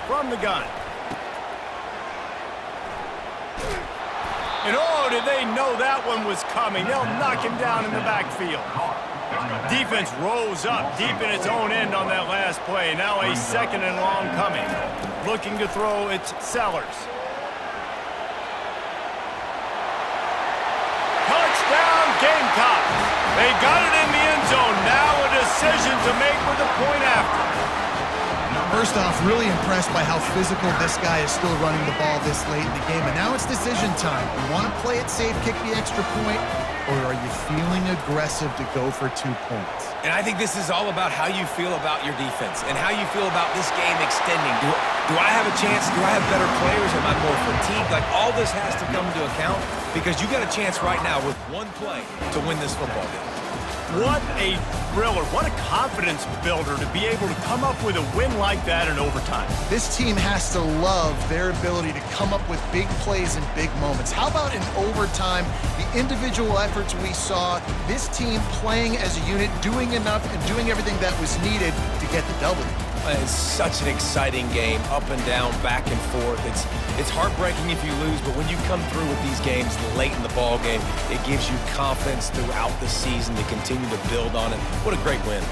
from the gun. And oh, did they know that one was coming? They'll knock him down in the backfield. Defense rose up deep in its own end on that last play. Now a second and long coming. Looking to throw, it's Sellers. Touchdown, Gamecocks. They got it in the end zone. Now a decision to make with a point after. First off, really impressed by how physical this guy is still running the ball this late in the game. And now it's decision time. You want to play it safe, kick the extra point, or are you feeling aggressive to go for 2 points? And I think this is all about how you feel about your defense and how you feel about this game extending. Do I have a chance? Do I have better players? Am I more fatigued? Like, all this has to come into account because you got a chance right now with one play to win this football game. What a thriller. What a confidence builder to be able to come up with a win like that in overtime. This team has to love their ability to come up with big plays and big moments. How about in overtime, the individual efforts we saw, this team playing as a unit, doing enough and doing everything that was needed to get the W. It's such an exciting game, up and down, back and forth. It's heartbreaking if you lose, but when you come through with these games late in the ball game, it gives you confidence throughout the season to continue to build on it. What a great win.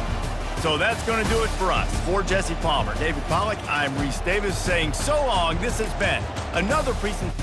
So that's going to do it for us. For Jesse Palmer, David Pollack, I'm Reese Davis saying so long. This has been another presentation.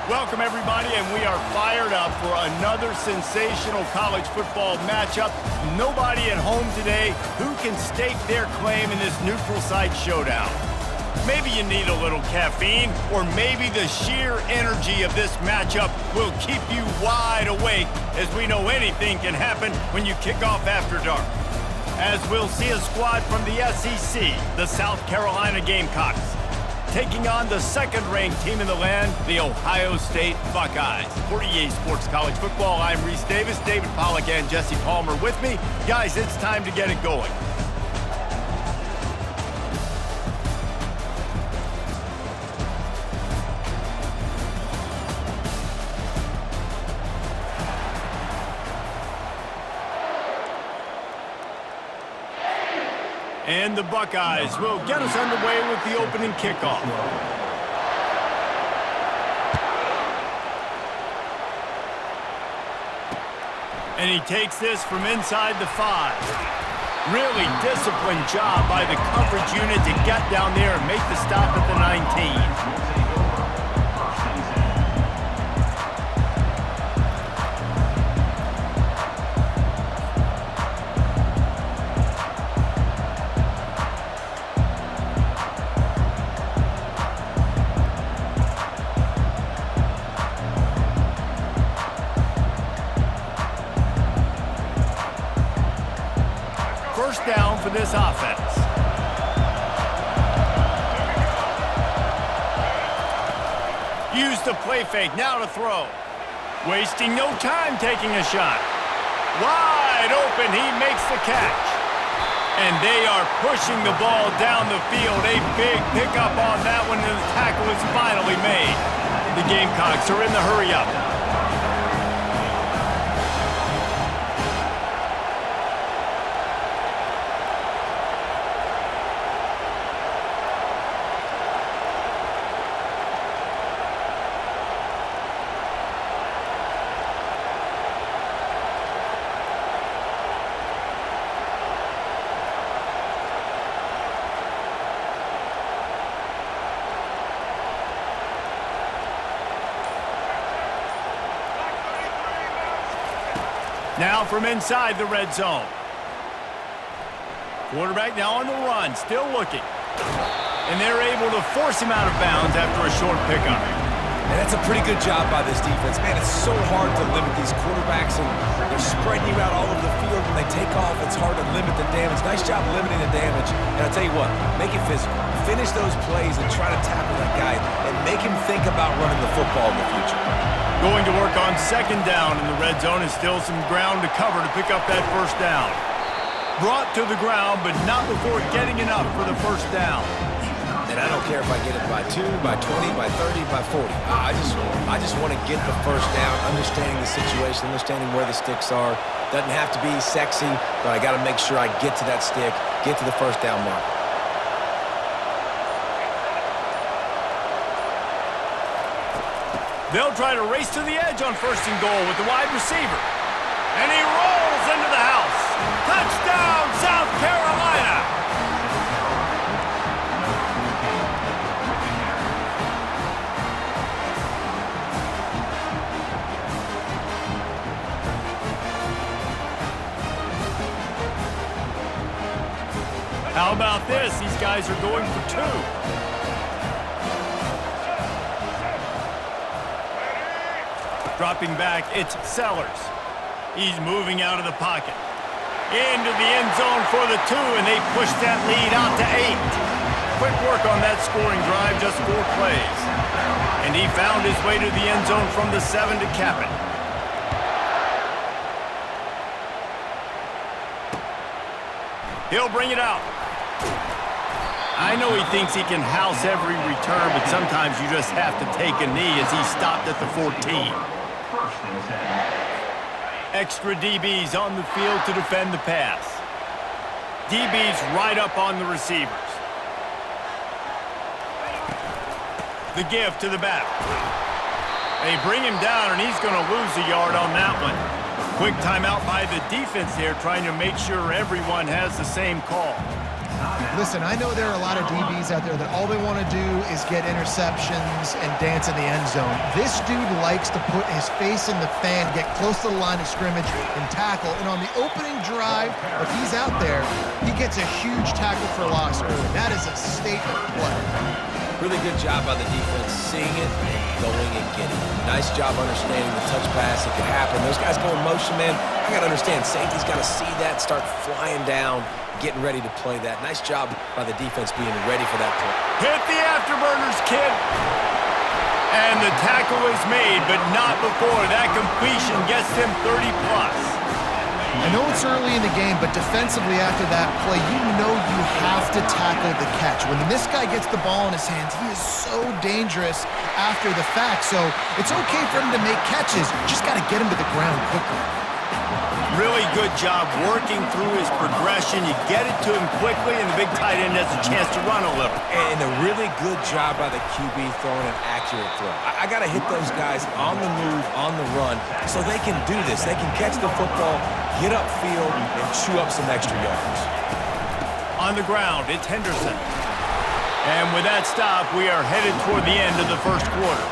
Welcome, everybody, and we are fired up for another sensational college football matchup. Nobody at home today who can stake their claim in this neutral site showdown. Maybe you need a little caffeine, or maybe the sheer energy of this matchup will keep you wide awake, as we know anything can happen when you kick off after dark. As we'll see a squad from the SEC, the South Carolina Gamecocks, taking on the second-ranked team in the land, the Ohio State Buckeyes. For EA Sports College Football, I'm Reese Davis, David Pollack and Jesse Palmer with me. Guys, it's time to get it going. And the Buckeyes will get us underway with the opening kickoff. And he takes this from inside the 5. Really disciplined job by the coverage unit to get down there and make the stop at the 19. First down for this offense. Use the play fake, now to throw. Wasting no time taking a shot. Wide open, he makes the catch. And they are pushing the ball down the field. A big pickup on that one, and the tackle is finally made. The Gamecocks are in the hurry-up. Now from inside the red zone. Quarterback now on the run, still looking. And they're able to force him out of bounds after a short pickup. And that's a pretty good job by this defense. Man, it's so hard to limit these quarterbacks, and they're spreading you out all over the field. When they take off, it's hard to limit the damage. Nice job limiting the damage. And I'll tell you what, make it physical. Finish those plays and try to tackle that guy and make him think about running the football in the future. Going to work on second down in the red zone, and still some ground to cover to pick up that first down. Brought to the ground, but not before getting enough for the first down. And I don't care if I get it by 2, by 20, by 30, by 40. I just want to get the first down, understanding the situation, understanding where the sticks are. Doesn't have to be sexy, but I got to make sure I get to that stick, get to the first down mark. They'll try to race to the edge on first and goal with the wide receiver. And he rolls into the house. Touchdown, South Carolina! How about this? These guys are going for 2. Dropping back, it's Sellers. He's moving out of the pocket. Into the end zone for the 2, and they push that lead out to 8. Quick work on that scoring drive, just 4 plays. And he found his way to the end zone from the 7 to cap it. He'll bring it out. I know he thinks he can house every return, but sometimes you just have to take a knee as he stopped at the 14. Extra DBs on the field to defend the pass. DBs right up on the receivers. The give to the back. They bring him down, and he's going to lose a yard on that one. Quick timeout by the defense there, trying to make sure everyone has the same call. Listen, I know there are a lot of DBs out there that all they want to do is get interceptions and dance in the end zone. This dude likes to put his face in the fan, get close to the line of scrimmage, and tackle. And on the opening drive, if he's out there, he gets a huge tackle for loss early. That is a statement play. Really good job by the defense, seeing it and going and getting it. Nice job understanding the touch pass. It could happen. Those guys go in motion, man. I got to understand, safety's got to see that, start flying down, getting ready to play that. Nice job by the defense being ready for that play. Hit the afterburners, kid. And the tackle is made, but not before. That completion gets him 30+. I know it's early in the game, but defensively after that play, you know you have to tackle the catch. When this guy gets the ball in his hands, he is so dangerous after the fact. So it's okay for him to make catches. You just got to get him to the ground quickly. Really good job working through his progression. You get it to him quickly, and the big tight end has a chance to run a little. And a really good job by the QB throwing an accurate throw. I got to hit those guys on the move, on the run, so they can do this. They can catch the football, get upfield, and chew up some extra yards. On the ground, it's Henderson. And with that stop, we are headed toward the end of the first quarter.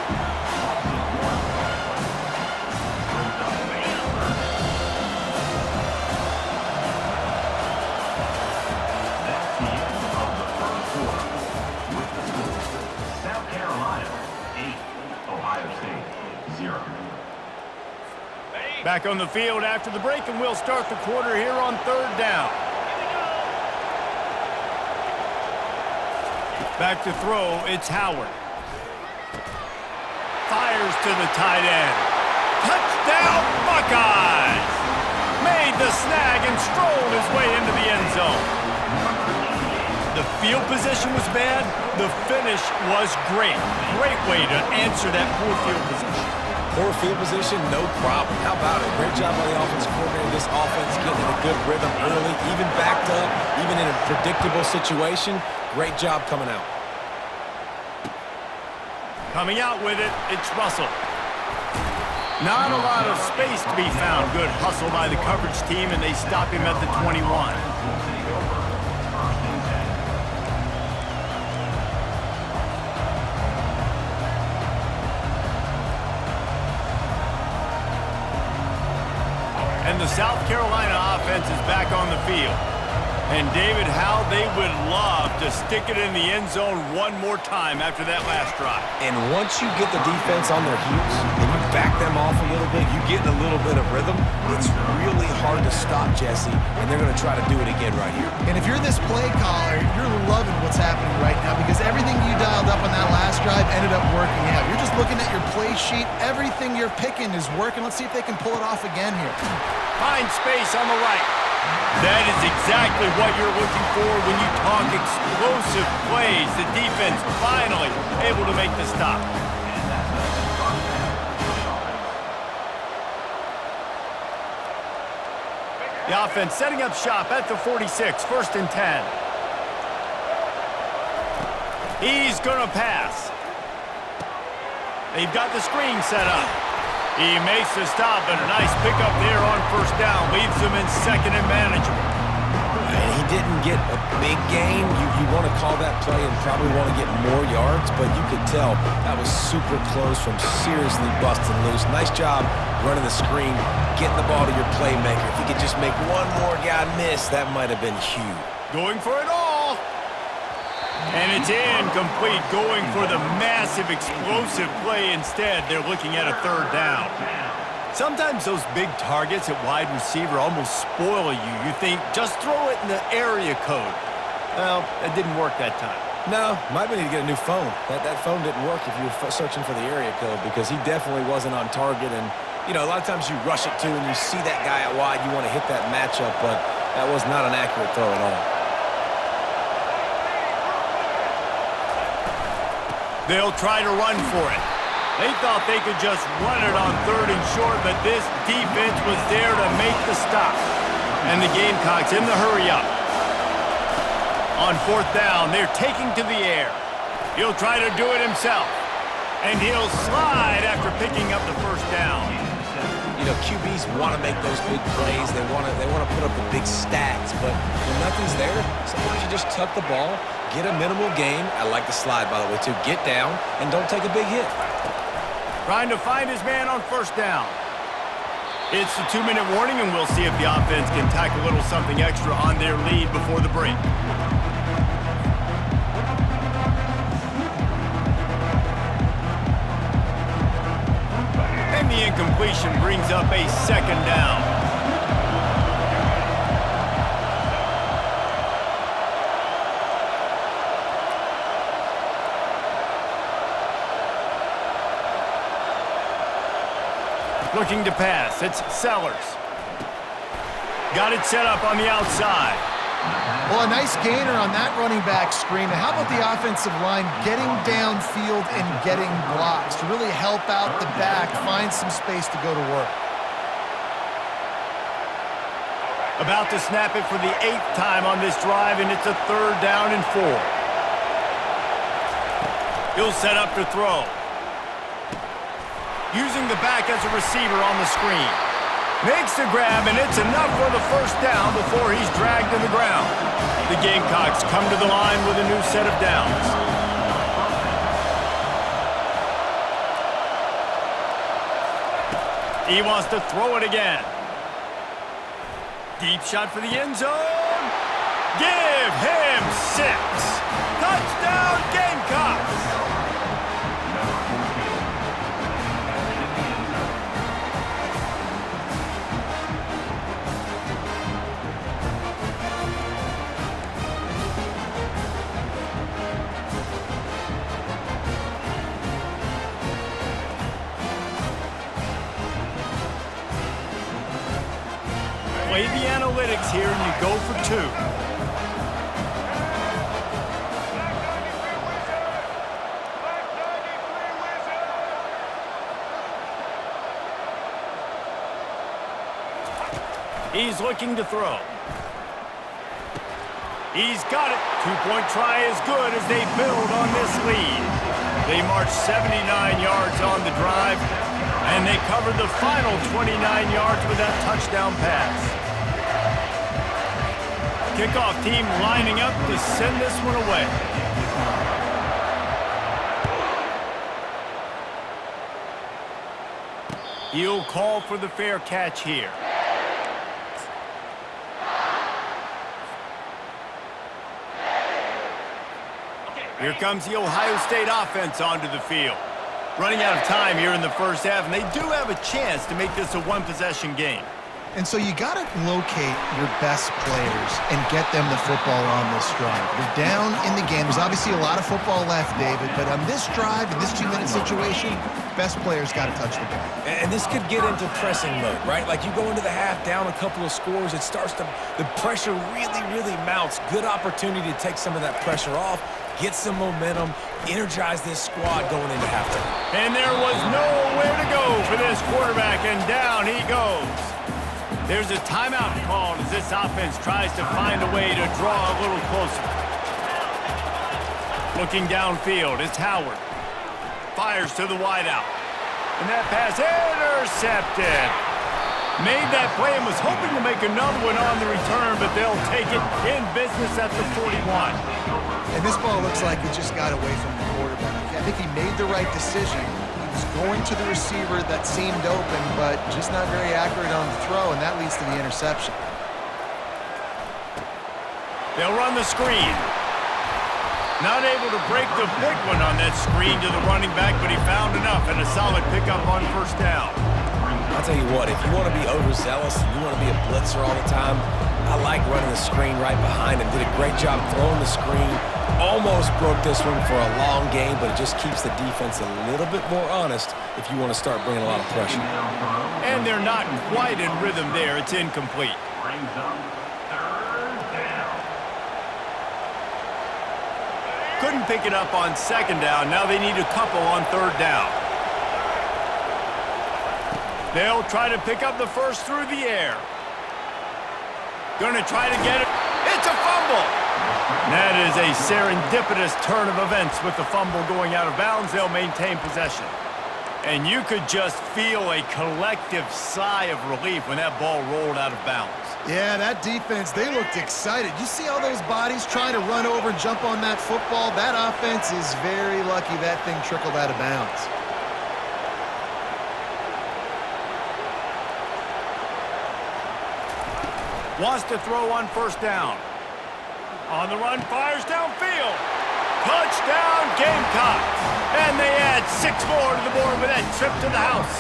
Back on the field after the break, and we'll start the quarter here on third down. Back to throw, it's Howard. Fires to the tight end. Touchdown, Buckeyes! Made the snag and strolled his way into the end zone. The field position was bad. The finish was great. Great way to answer that poor field position. Poor field position, no problem. How about it? Great job by the offensive coordinator. This offense getting in a good rhythm early, even backed up, even in a predictable situation. Great job coming out. Coming out with it, it's Russell. Not a lot of space to be found. Good hustle by the coverage team, and they stop him at the 21. And the South Carolina offense is back on the field. And David, how they would love to stick it in the end zone one more time after that last drive. And once you get the defense on their heels and you back them off a little bit, you get in a little bit of rhythm, it's really hard to stop, Jesse, and they're going to try to do it again right here. And if you're this play caller, you're loving what's happening right now because everything you dialed up on that last drive ended up working out. You're just looking at your play sheet. Everything you're picking is working. Let's see if they can pull it off again here. Find space on the right. That is exactly what you're looking for when you talk explosive plays. The defense finally able to make the stop. The offense setting up shop at the 46, 1st and 10. He's going to pass. They've got the screen set up. He makes the stop, and a nice pickup there on 1st down. Leaves him in 2nd and manageable. And he didn't get a big gain. You want to call that play and probably want to get more yards, but you could tell that was super close from seriously busting loose. Nice job running the screen, getting the ball to your playmaker. If he could just make one more guy miss, that might have been huge. Going for it all. And it's incomplete, going for the massive explosive play instead. They're looking at a 3rd down. Sometimes those big targets at wide receiver almost spoil you. You think, just throw it in the area code. Well, it didn't work that time. No, might need to get a new phone. That phone didn't work if you were searching for the area code because he definitely wasn't on target. And, you know, a lot of times you rush it too and you see that guy out wide. You want to hit that matchup, but that was not an accurate throw at all. They'll try to run for it. They thought they could just run it on 3rd and short, but this defense was there to make the stop. And the Gamecocks in the hurry up. On 4th down, they're taking to the air. He'll try to do it himself. And he'll slide after picking up the 1st down. You know, QBs want to make those big plays. They want to put up the big stats. But when nothing's there, sometimes you just tuck the ball, get a minimal gain. I like the slide, by the way, too. Get down and don't take a big hit. Trying to find his man on first down. It's the 2-minute warning, and we'll see if the offense can tack a little something extra on their lead before the break. And the incompletion brings up a second down. Looking to pass, it's Sellers. Got it set up on the outside. Well, a nice gainer on that running back screen. How about the offensive line getting downfield and getting blocks to really help out the back, find some space to go to work? About to snap it for the 8th time on this drive, and it's a 3rd down and 4. He'll set up to throw. Using the back as a receiver on the screen. Makes the grab, and it's enough for the first down before he's dragged to the ground. The Gamecocks come to the line with a new set of downs. He wants to throw it again. Deep shot for the end zone. Give him 6. Touchdown, Gamecocks! Play the analytics here, and you go for 2. He's looking to throw. He's got it. 2-point try is good as they build on this lead. They march 79 yards on the drive, and they cover the final 29 yards with that touchdown pass. Kickoff team lining up to send this one away. He'll call for the fair catch here. Here comes the Ohio State offense onto the field. Running out of time here in the first half, and they do have a chance to make this a one-possession game. And so you got to locate your best players and get them the football on this drive. You're down in the game. There's obviously a lot of football left, David, but on this drive, in this 2-minute situation, best players got to touch the ball. And this could get into pressing mode, right? Like you go into the half, down a couple of scores, it starts to, the pressure really mounts. Good opportunity to take some of that pressure off, get some momentum, energize this squad going into halftime. And there was nowhere to go for this quarterback, and down he goes. There's a timeout called as this offense tries to find a way to draw a little closer. Looking downfield, it's Howard. Fires to the wideout. And that pass intercepted. Made that play and was hoping to make another one on the return, but they'll take it in business at the 41. And this ball looks like it just got away from the quarterback. I think he made the right decision. He was going to the receiver that seemed open, but just not very accurate on the throw, and that leads to the interception. They'll run the screen. Not able to break the big one on that screen to the running back, but he found enough and a solid pickup on first down. I'll tell you what, if you want to be overzealous and you want to be a blitzer all the time, I like running the screen right behind him. Did a great job throwing the screen. Almost broke this one for a long game, but it just keeps the defense a little bit more honest if you want to start bringing a lot of pressure. And they're not quite in rhythm there. It's incomplete. Couldn't pick it up on second down. Now they need a couple on third down. They'll try to pick up the first through the air. Gonna try to get it. It's a fumble. That is a serendipitous turn of events with the fumble going out of bounds. They'll maintain possession. And you could just feel a collective sigh of relief when that ball rolled out of bounds. Yeah, that defense, they looked excited. You see all those bodies trying to run over and jump on that football? That offense is very lucky that thing trickled out of bounds. Wants to throw on first down. On the run, fires downfield. Touchdown, Gamecocks. And they add 6 more to the board with that trip to the house.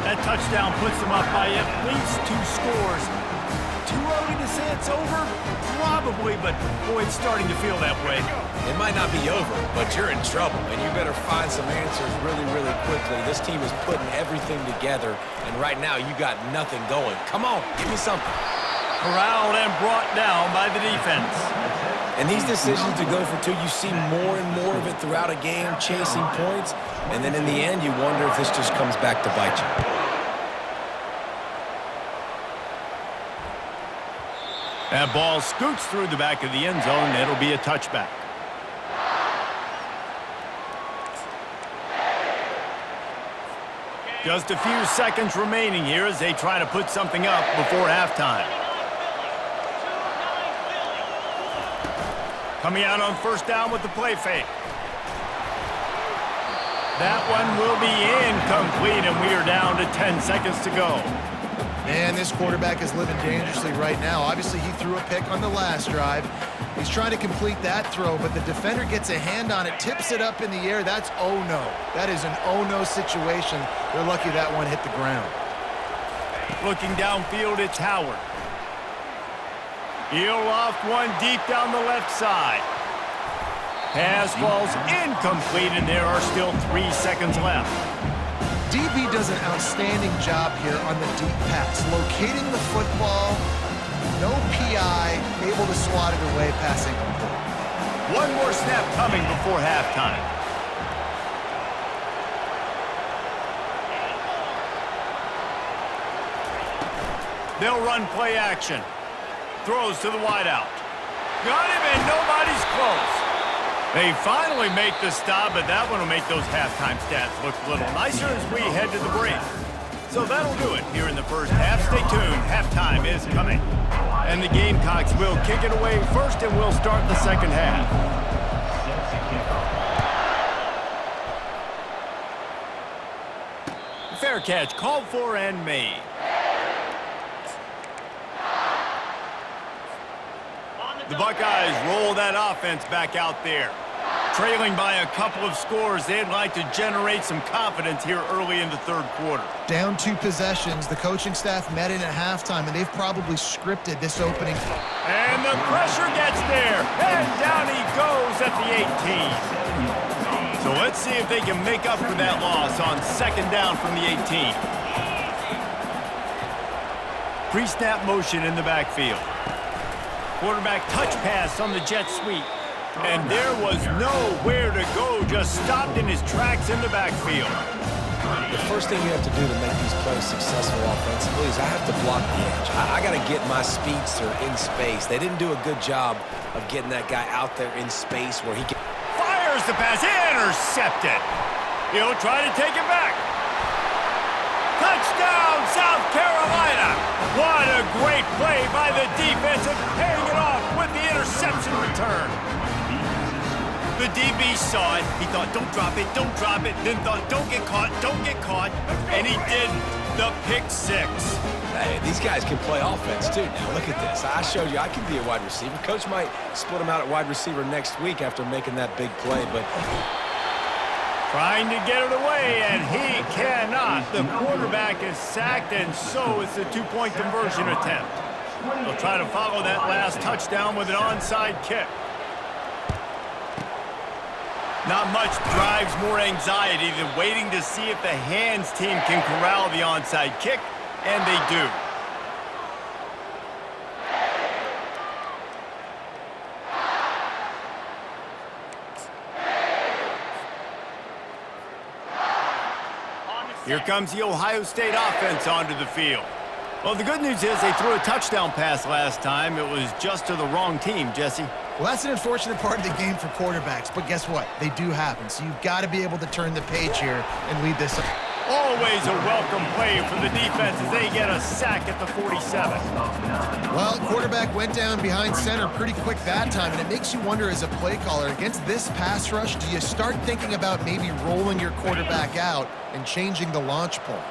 That touchdown puts them up by at least 2 scores. Too early to say it's over? Probably, but boy, it's starting to feel that way. It might not be over, but you're in trouble, and you better find some answers really, really quickly. This team is putting everything together, and right now you got nothing going. Come on, give me something. Corralled and brought down by the defense. And these decisions to go for 2, you see more and more of it throughout a game, chasing points, and then in the end, you wonder if this just comes back to bite you. That ball scoots through the back of the end zone. It'll be a touchback. Just a few seconds remaining here as they try to put something up before halftime. Coming out on first down with the play fake. That one will be incomplete, and we are down to 10 seconds to go. Man, this quarterback is living dangerously right now. Obviously, he threw a pick on the last drive. He's trying to complete that throw, but the defender gets a hand on it, tips it up in the air. That's oh-no. That is an oh-no situation. They're lucky that one hit the ground. Looking downfield, it's Howard. He'll loft one deep down the left side. Pass falls incomplete, and there are still 3 seconds left. DB does an outstanding job here on the deep pass, locating the football, no PI, able to swat it away, pass incomplete. One more snap coming before halftime. They'll run play action. Throws to the wideout. Got him, and nobody's close. They finally make the stop, but that one will make those halftime stats look a little nicer as we head to the break. So that'll do it here in the first half. Stay tuned. Halftime is coming. And the Gamecocks will kick it away first, and we'll start the second half. Fair catch called for and made. The Buckeyes roll that offense back out there. Trailing by a couple of scores, they'd like to generate some confidence here early in the third quarter. Down 2 possessions. The coaching staff met in at halftime, and they've probably scripted this opening. And the pressure gets there, and down he goes at the 18. So let's see if they can make up for that loss on second down from the 18. Pre-snap motion in the backfield. Quarterback touch pass on the jet sweep. And there was nowhere to go, just stopped in his tracks in the backfield. The first thing you have to do to make these plays successful offensively is I have to block the edge. I got to get my speedster in space. They didn't do a good job of getting that guy out there in space where he can... Fires the pass, intercepted. He'll try to take it back. Touchdown, South Carolina. What a great play by the defense and paying it off with the interception return. The DB saw it. He thought, don't drop it, don't drop it. Then thought, don't get caught, and he didn't. The pick 6. Hey, these guys can play offense, too. Now, look at this. I showed you I can be a wide receiver. Coach might split him out at wide receiver next week after making that big play, but... Trying to get it away, and he cannot. The quarterback is sacked, and so is the 2-point conversion attempt. They'll try to follow that last touchdown with an onside kick. Not much drives more anxiety than waiting to see if the hands team can corral the onside kick, and they do. Here comes the Ohio State offense onto the field. Well, the good news is they threw a touchdown pass last time. It was just to the wrong team, Jesse. Well, that's an unfortunate part of the game for quarterbacks, but guess what? They do happen, so you've got to be able to turn the page here and lead this up. Always a welcome play for the defense as they get a sack at the 47. Well, quarterback went down behind center pretty quick that time, and it makes you wonder as a play caller, against this pass rush, do you start thinking about maybe rolling your quarterback out and changing the launch point?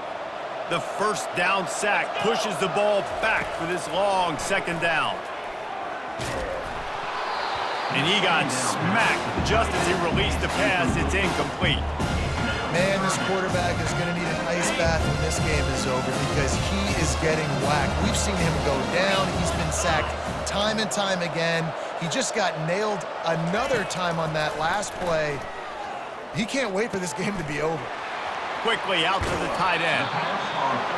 The first down sack pushes the ball back for this long second down. And he got smacked just as he released the pass. It's incomplete. Man, this quarterback is going to need an ice bath when this game is over because he is getting whacked. We've seen him go down. He's been sacked time and time again. He just got nailed another time on that last play. He can't wait for this game to be over. Quickly out to the tight end.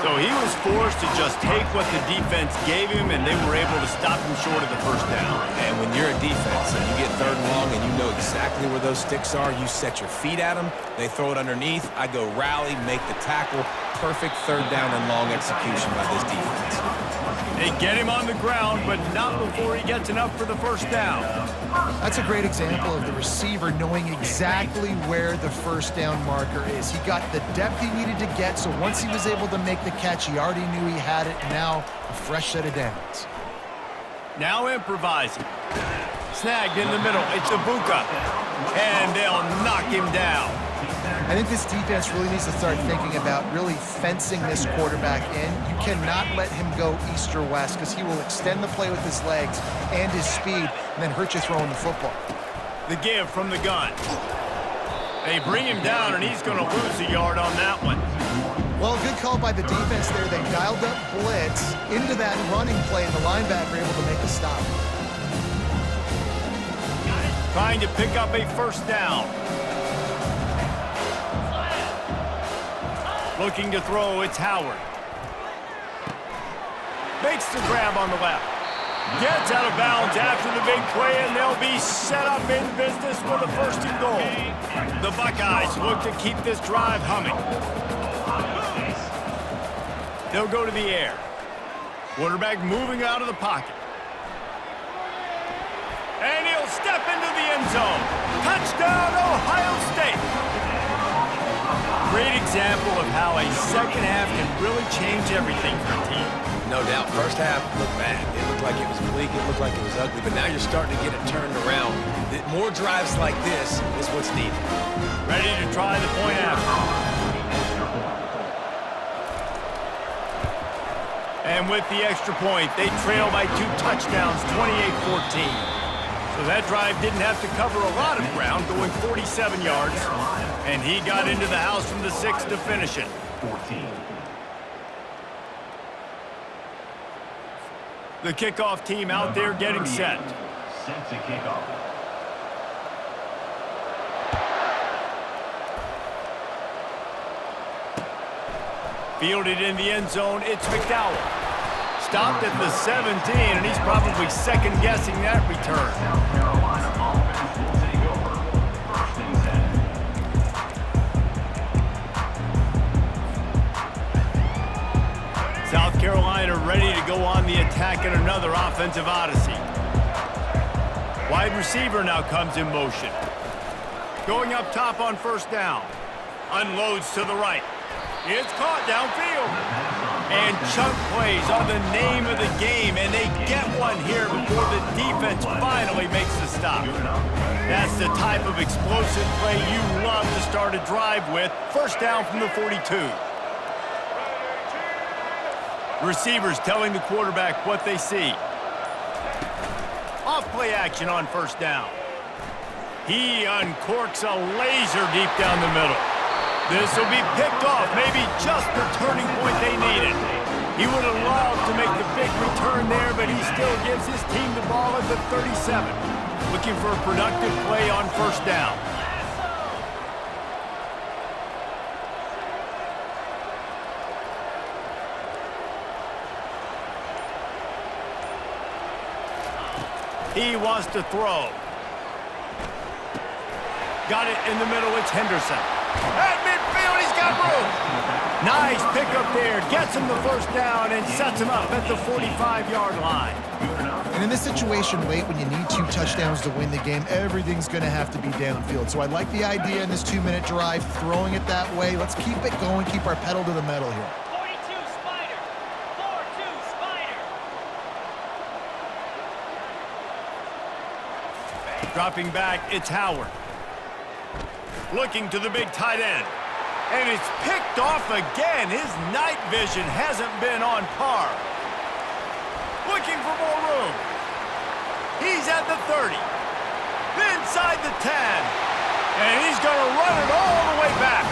So he was forced to just take what the defense gave him, and they were able to stop him short of the first down. And when you're a defense and you get 3rd and long and you know exactly where those sticks are, you set your feet at them, they throw it underneath, I go rally, make the tackle. Perfect 3rd down and long execution by this defense. They get him on the ground, but not before he gets enough for the first down. That's a great example of the receiver knowing exactly where the first down marker is. He got the depth he needed to get, so once he was able to make the catch, he already knew he had it. Now, a fresh set of downs. Now improvising. Snagged in the middle. It's Ibuka. And they'll knock him down. I think this defense really needs to start thinking about really fencing this quarterback in. You cannot let him go east or west because he will extend the play with his legs and his speed and then hurt you throwing the football. The give from the gun. They bring him down, and he's going to lose a yard on that one. Well, good call by the defense there. They dialed up blitz into that running play, and the linebacker able to make the stop. Trying to pick up a first down. Looking to throw, it's Howard. Makes the grab on the left. Gets out of bounds after the big play, and they'll be set up in business with a 1st and goal. The Buckeyes look to keep this drive humming. They'll go to the air. Quarterback moving out of the pocket. And he'll step into the end zone. Touchdown, Ohio State. Great example of how a second half can really change everything for a team. No doubt. First half looked bad. It looked like it was bleak. It looked like it was ugly. But now you're starting to get it turned around. More drives like this is what's needed. Ready to try the point after. And with the extra point, they trail by 2 touchdowns, 28-14. So that drive didn't have to cover a lot of ground, going 47 yards. And he got into the house from the 6 to finish it. 14. The kickoff team out there getting set. Set to kick off. Fielded in the end zone, it's McDowell. Stopped at the 17, and he's probably second-guessing that return. South Carolina ready to go on the attack in another offensive odyssey. Wide receiver now comes in motion. Going up top on first down. Unloads to the right. It's caught downfield. And chunk plays are the name of the game, and they get one here before the defense finally makes the stop. That's the type of explosive play you love to start a drive with. First down from the 42. Receivers telling the quarterback what they see. Off play action on first down. He uncorks a laser deep down the middle. This will be picked off, maybe just the turning point they needed. He would have loved to make the big return there, but he still gives his team the ball at the 37. Looking for a productive play on first down. He wants to throw. Got it in the middle, it's Henderson. At midfield, he's got room. Nice pickup there. Gets him the first down and sets him up at the 45-yard line. And in this situation late when you need 2 touchdowns to win the game, everything's going to have to be downfield. So I like the idea in this 2-minute drive, throwing it that way. Let's keep it going, keep our pedal to the metal here. 42 Spider. 4-2 Spider. Dropping back, it's Howard. Looking to the big tight end. And it's picked off again. His night vision hasn't been on par. Looking for more room. He's at the 30. Inside the 10. And he's going to run it all the way back.